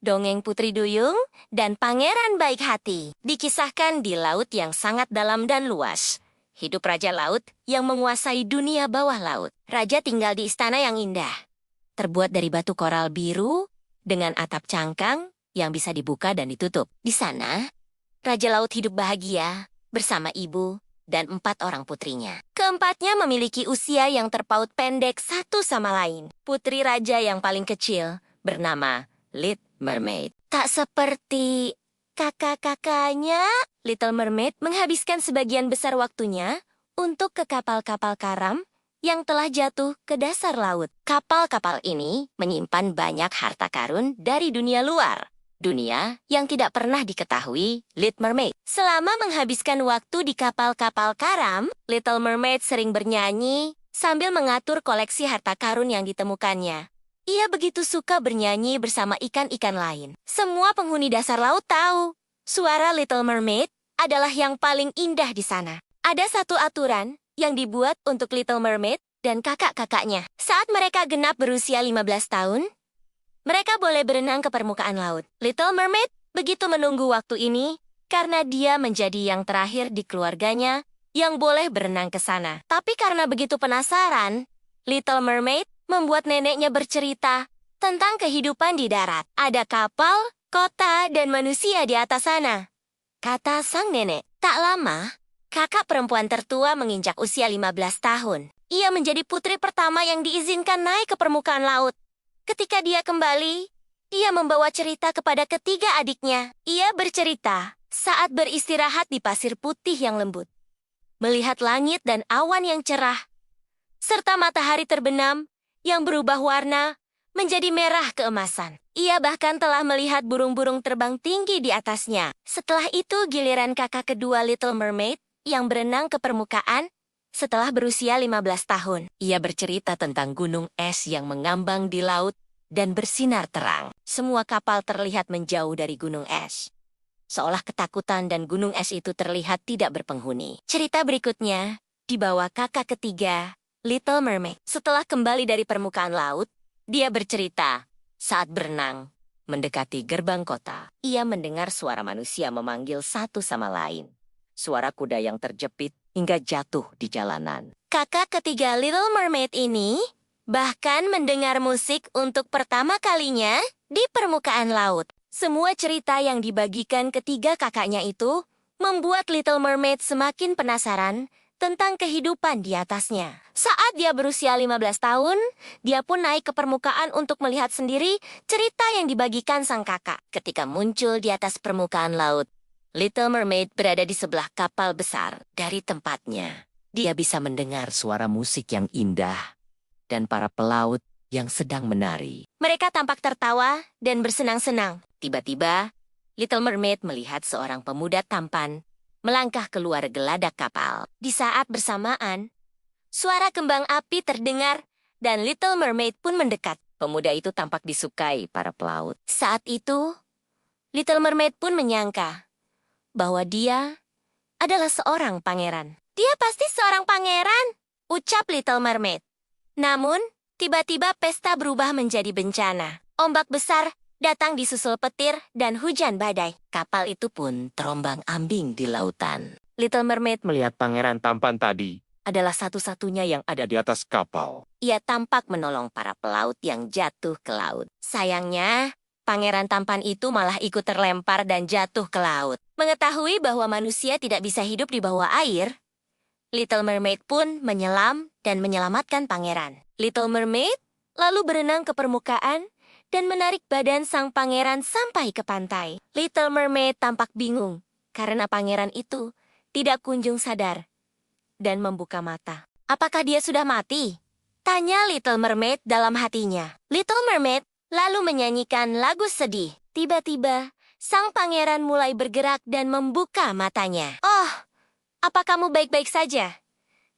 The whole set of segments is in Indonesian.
Dongeng Putri Duyung dan Pangeran Baik Hati. Dikisahkan di laut yang sangat dalam dan luas. Hidup Raja Laut yang menguasai dunia bawah laut. Raja tinggal di istana yang indah. Terbuat dari batu koral biru dengan atap cangkang yang bisa dibuka dan ditutup. Di sana, Raja Laut hidup bahagia bersama ibu dan 4 orang putrinya. Keempatnya memiliki usia yang terpaut pendek satu sama lain. Putri Raja yang paling kecil bernama Little Mermaid. Tak seperti kakak-kakaknya, Little Mermaid menghabiskan sebagian besar waktunya untuk ke kapal-kapal karam yang telah jatuh ke dasar laut. Kapal-kapal ini menyimpan banyak harta karun dari dunia luar. Dunia yang tidak pernah diketahui Little Mermaid. Selama menghabiskan waktu di kapal-kapal karam, Little Mermaid sering bernyanyi sambil mengatur koleksi harta karun yang ditemukannya. Ia begitu suka bernyanyi bersama ikan-ikan lain. Semua penghuni dasar laut tahu, suara Little Mermaid adalah yang paling indah di sana. Ada satu aturan yang dibuat untuk Little Mermaid dan kakak-kakaknya. Saat mereka genap berusia 15 tahun, mereka boleh berenang ke permukaan laut. Little Mermaid begitu menunggu waktu ini karena dia menjadi yang terakhir di keluarganya yang boleh berenang ke sana. Tapi karena begitu penasaran, Little Mermaid membuat neneknya bercerita tentang kehidupan di darat. Ada kapal, kota, dan manusia di atas sana, kata sang nenek. Tak lama, kakak perempuan tertua menginjak usia 15 tahun. Ia menjadi putri pertama yang diizinkan naik ke permukaan laut. Ketika dia kembali, dia membawa cerita kepada ketiga adiknya. Ia bercerita saat beristirahat di pasir putih yang lembut, melihat langit dan awan yang cerah, serta matahari terbenam yang berubah warna menjadi merah keemasan. Ia bahkan telah melihat burung-burung terbang tinggi di atasnya. Setelah itu giliran kakak kedua Little Mermaid yang berenang ke permukaan setelah berusia 15 tahun. Ia bercerita tentang gunung es yang mengambang di laut dan bersinar terang. Semua kapal terlihat menjauh dari gunung es, seolah ketakutan dan gunung es itu terlihat tidak berpenghuni. Cerita berikutnya dibawa kakak ketiga Little Mermaid. Setelah kembali dari permukaan laut, dia bercerita saat berenang mendekati gerbang kota. Ia mendengar suara manusia memanggil satu sama lain. Suara kuda yang terjepit hingga jatuh di jalanan. Kakak ketiga Little Mermaid ini bahkan mendengar musik untuk pertama kalinya di permukaan laut. Semua cerita yang dibagikan ketiga kakaknya itu membuat Little Mermaid semakin penasaran tentang kehidupan di atasnya. Saat dia berusia 15 tahun, dia pun naik ke permukaan untuk melihat sendiri cerita yang dibagikan sang kakak. Ketika muncul di atas permukaan laut, Little Mermaid berada di sebelah kapal besar. Dari tempatnya, dia bisa mendengar suara musik yang indah dan para pelaut yang sedang menari. Mereka tampak tertawa dan bersenang-senang. Tiba-tiba, Little Mermaid melihat seorang pemuda tampan melangkah keluar geladak kapal. Di saat bersamaan, suara kembang api terdengar dan Little Mermaid pun mendekat. Pemuda itu tampak disukai para pelaut. Saat itu, Little Mermaid pun menyangka bahwa dia adalah seorang pangeran. Dia pasti seorang pangeran, ucap Little Mermaid. Namun, tiba-tiba pesta berubah menjadi bencana. Ombak besar datang disusul petir dan hujan badai. Kapal itu pun terombang-ambing di lautan. Little Mermaid melihat pangeran tampan tadi adalah satu-satunya yang ada di atas kapal. Ia tampak menolong para pelaut yang jatuh ke laut. Sayangnya, pangeran tampan itu malah ikut terlempar dan jatuh ke laut. Mengetahui bahwa manusia tidak bisa hidup di bawah air, Little Mermaid pun menyelam dan menyelamatkan pangeran. Little Mermaid lalu berenang ke permukaan dan menarik badan sang pangeran sampai ke pantai. Little Mermaid tampak bingung karena pangeran itu tidak kunjung sadar dan membuka mata. Apakah dia sudah mati? Tanya Little Mermaid dalam hatinya. Little Mermaid lalu menyanyikan lagu sedih. Tiba-tiba, sang pangeran mulai bergerak dan membuka matanya. Oh, apa kamu baik-baik saja?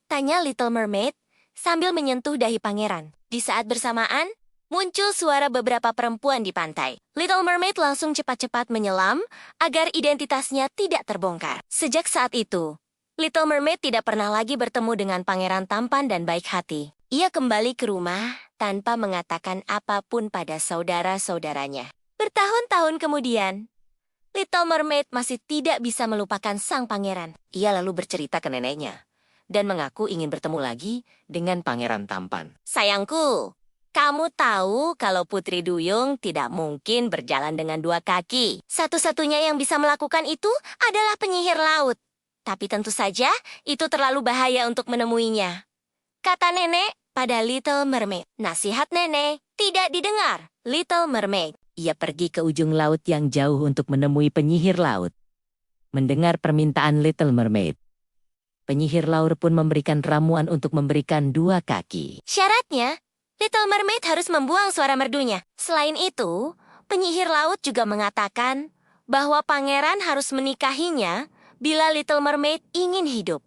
Tanya Little Mermaid sambil menyentuh dahi pangeran. Di saat bersamaan, muncul suara beberapa perempuan di pantai. Little Mermaid langsung cepat-cepat menyelam agar identitasnya tidak terbongkar. Sejak saat itu, Little Mermaid tidak pernah lagi bertemu dengan pangeran tampan dan baik hati. Ia kembali ke rumah tanpa mengatakan apapun pada saudara-saudaranya. Bertahun-tahun kemudian, Little Mermaid masih tidak bisa melupakan sang pangeran. Ia lalu bercerita ke neneknya dan mengaku ingin bertemu lagi dengan pangeran tampan. Sayangku, kamu tahu kalau Putri Duyung tidak mungkin berjalan dengan dua kaki. Satu-satunya yang bisa melakukan itu adalah penyihir laut. Tapi tentu saja itu terlalu bahaya untuk menemuinya. Kata nenek pada Little Mermaid. Nasihat nenek tidak didengar. Little Mermaid. Ia pergi ke ujung laut yang jauh untuk menemui penyihir laut. Mendengar permintaan Little Mermaid, penyihir laut pun memberikan ramuan untuk memberikan dua kaki. Syaratnya, Little Mermaid harus membuang suara merdunya. Selain itu, penyihir laut juga mengatakan bahwa pangeran harus menikahinya bila Little Mermaid ingin hidup.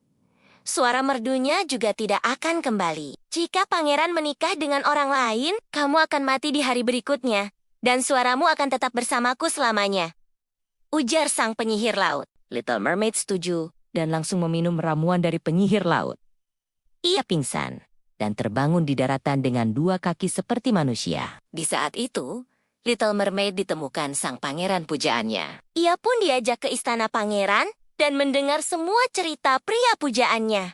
Suara merdunya juga tidak akan kembali. Jika pangeran menikah dengan orang lain, kamu akan mati di hari berikutnya. Dan suaramu akan tetap bersamaku selamanya. Ujar sang penyihir laut. Little Mermaid setuju dan langsung meminum ramuan dari penyihir laut. Ia pingsan dan terbangun di daratan dengan dua kaki seperti manusia. Di saat itu, Little Mermaid ditemukan sang pangeran pujaannya. Ia pun diajak ke istana pangeran dan mendengar semua cerita pria pujaannya.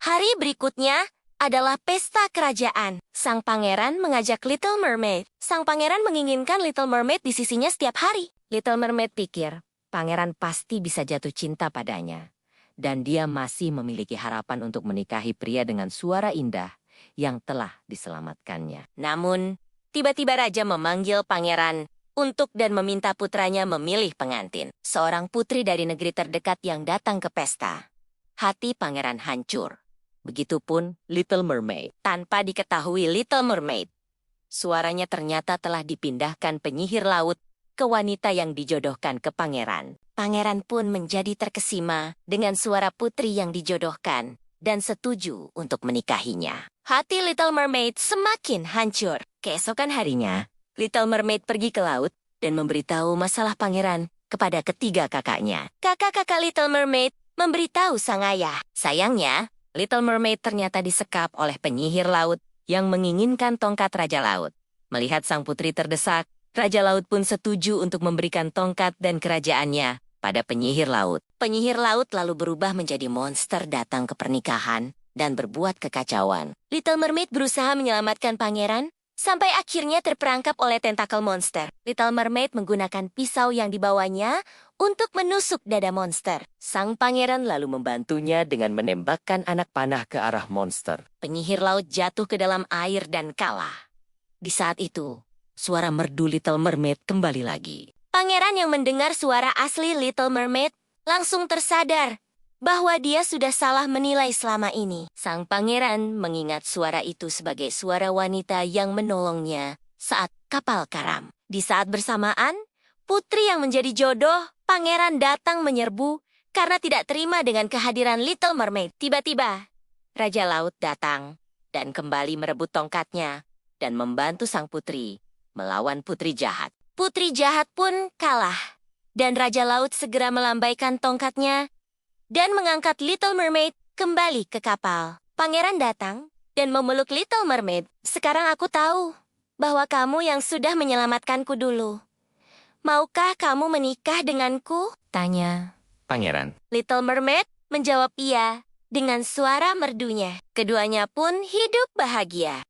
Hari berikutnya adalah pesta kerajaan. Sang pangeran mengajak Little Mermaid. Sang pangeran menginginkan Little Mermaid di sisinya setiap hari. Little Mermaid pikir, pangeran pasti bisa jatuh cinta padanya. Dan dia masih memiliki harapan untuk menikahi pria dengan suara indah yang telah diselamatkannya. Namun, tiba-tiba raja memanggil pangeran untuk dan meminta putranya memilih pengantin. Seorang putri dari negeri terdekat yang datang ke pesta. Hati pangeran hancur. Begitupun Little Mermaid. Tanpa diketahui Little Mermaid, suaranya ternyata telah dipindahkan penyihir laut ke wanita yang dijodohkan ke pangeran. Pangeran pun menjadi terkesima dengan suara putri yang dijodohkan dan setuju untuk menikahinya. Hati Little Mermaid semakin hancur. Keesokan harinya, Little Mermaid pergi ke laut dan memberitahu masalah pangeran kepada ketiga kakaknya. Kakak-kakak Little Mermaid memberitahu sang ayah. Sayangnya, Little Mermaid ternyata disekap oleh penyihir laut yang menginginkan tongkat Raja Laut. Melihat sang putri terdesak, Raja Laut pun setuju untuk memberikan tongkat dan kerajaannya pada penyihir laut. Penyihir laut lalu berubah menjadi monster datang ke pernikahan dan berbuat kekacauan. Little Mermaid berusaha menyelamatkan pangeran sampai akhirnya terperangkap oleh tentakel monster. Little Mermaid menggunakan pisau yang dibawanya untuk menusuk dada monster. Sang pangeran lalu membantunya dengan menembakkan anak panah ke arah monster. Penyihir laut jatuh ke dalam air dan kalah. Di saat itu, suara merdu Little Mermaid kembali lagi. Pangeran yang mendengar suara asli Little Mermaid langsung tersadar bahwa dia sudah salah menilai selama ini. Sang pangeran mengingat suara itu sebagai suara wanita yang menolongnya saat kapal karam. Di saat bersamaan, putri yang menjadi jodoh pangeran datang menyerbu karena tidak terima dengan kehadiran Little Mermaid. Tiba-tiba, Raja Laut datang dan kembali merebut tongkatnya dan membantu sang putri melawan putri jahat. Putri jahat pun kalah dan Raja Laut segera melambaikan tongkatnya dan mengangkat Little Mermaid kembali ke kapal. Pangeran datang dan memeluk Little Mermaid. Sekarang aku tahu bahwa kamu yang sudah menyelamatkanku dulu. Maukah kamu menikah denganku? Tanya pangeran. Little Mermaid menjawab iya dengan suara merdunya. Keduanya pun hidup bahagia.